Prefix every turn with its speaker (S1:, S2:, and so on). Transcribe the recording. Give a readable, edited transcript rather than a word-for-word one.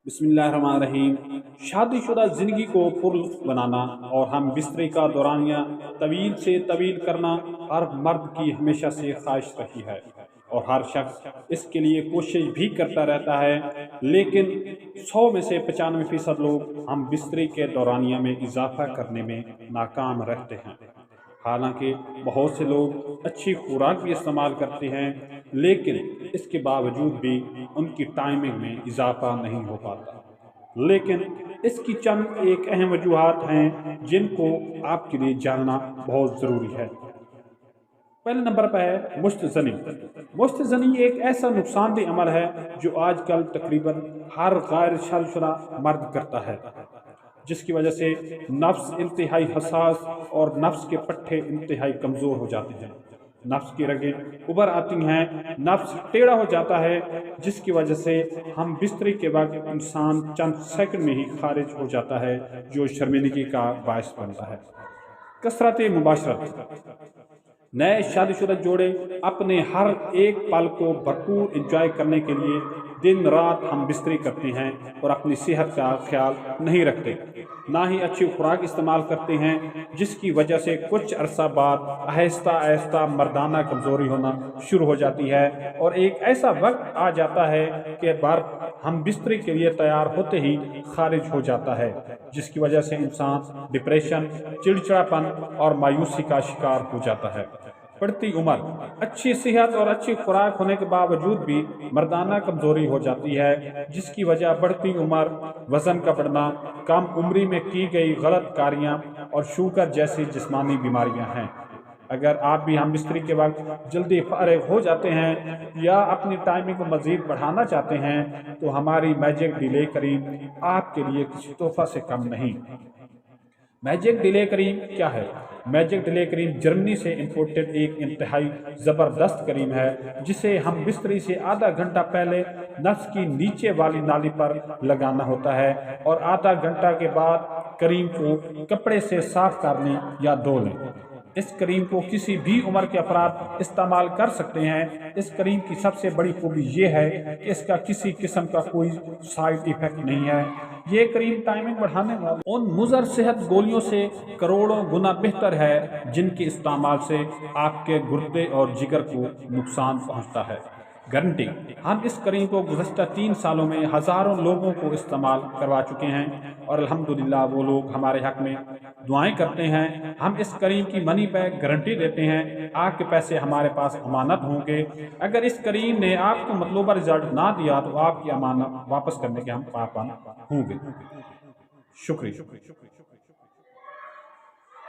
S1: बिस्मिल्लाहिर्रहमानिर्रहीम। शादीशुदा ज़िंदगी को पुरलुत्फ़ बनाना और हम बिस्तरे का दौरानिया तवील से तवील करना हर मर्द की हमेशा से ख्वाहिश रही है और हर शख्स इसके लिए कोशिश भी करता रहता है। लेकिन 100 में से 95% लोग हम बिस्तरे के दौरानिया में इजाफा करने में नाकाम रहते हैं। हालांकि बहुत से लोग अच्छी खुराक भी इस्तेमाल करते हैं, लेकिन इसके बावजूद भी उनकी टाइमिंग में इजाफा नहीं हो पाता। लेकिन इसकी चंद एक अहम वजूहात हैं जिनको आपके लिए जानना बहुत ज़रूरी है। पहले नंबर पर है मुश्तज़नी। मुश्तज़नी एक ऐसा नुकसानदेह अमल है जो आजकल तकरीबन हर गैर शादीशुदा मर्द करता है, जिसकी वजह से नफ्स इंतहाई हसास और नफ्स के पट्टे इंतहाई कमज़ोर हो जाते हैं। नफ्स की रगें उभर आती हैं, नफ्स टेढ़ा हो जाता है, जिसकी वजह से हम बिस्तरे के वक्त इंसान चंद सेकंड में ही खारिज हो जाता है, जो शर्मिंदगी का बायस बनता है। कसरत मुबाशरत। नए शादीशुदा जोड़े अपने हर एक पल को भरपूर एंजॉय करने के लिए दिन रात हम बिस्तरी करते हैं और अपनी सेहत का ख्याल नहीं रखते, ना ही अच्छी खुराक इस्तेमाल करते हैं, जिसकी वजह से कुछ अरसा बाद आहिस्ता आहिस्ता मर्दाना कमज़ोरी होना शुरू हो जाती है और एक ऐसा वक्त आ जाता है कि बार हम बिस्तरी के लिए तैयार होते ही खारिज हो जाता है, जिसकी वजह से इंसान डिप्रेशन, चिड़चिड़ापन और मायूसी का शिकार हो जाता है। बढ़ती उम्र। अच्छी सेहत और अच्छी खुराक होने के बावजूद भी मर्दाना कमज़ोरी हो जाती है, जिसकी वजह बढ़ती उम्र, वज़न का बढ़ना, कम उम्री में की गई गलत कारियाँ और शुगर जैसी जिस्मानी बीमारियाँ हैं। अगर आप भी हम बिस्तरी के वक्त जल्दी फारिग हो जाते हैं या अपनी टाइमिंग को मज़ीद बढ़ाना चाहते हैं, तो हमारी मैजिक डिले क्रीम आपके लिए किसी तोहफा से कम नहीं। मैजिक डिले क्रीम क्या है? मैजिक डिले क्रीम जर्मनी से इंपोर्टेड एक इंतहाई ज़बरदस्त क्रीम है, जिसे हम बिस्तरी से आधा घंटा पहले नफ्स की नीचे वाली नाली पर लगाना होता है और आधा घंटा के बाद क्रीम को कपड़े से साफ कर लें या धो लें। इस क्रीम को किसी भी उम्र के अफराद इस्तेमाल कर सकते हैं। इस क्रीम की सबसे बड़ी खूबी ये है कि इसका किसी किस्म का कोई साइड इफेक्ट नहीं है। ये क्रीम टाइमिंग बढ़ाने वाली उन मुज़र सेहत गोलियों से करोड़ों गुना बेहतर है, जिनके इस्तेमाल से आपके गुर्दे और जिगर को नुकसान पहुंचता है। गारंटी। हम इस क्रीम को गुज़श्ता 3 सालों में हज़ारों लोगों को इस्तेमाल करवा चुके हैं और अल्हम्दुलिल्लाह वो लोग हमारे हक़ में दुआएं करते हैं। हम इस क्रीम की मनी बैक गारंटी देते हैं। आपके पैसे हमारे पास अमानत होंगे। अगर इस क्रीम ने आपको मतलूबा रिजल्ट ना दिया तो आपकी अमानत वापस करने के हम पाबंद होंगे। शुक्रिया।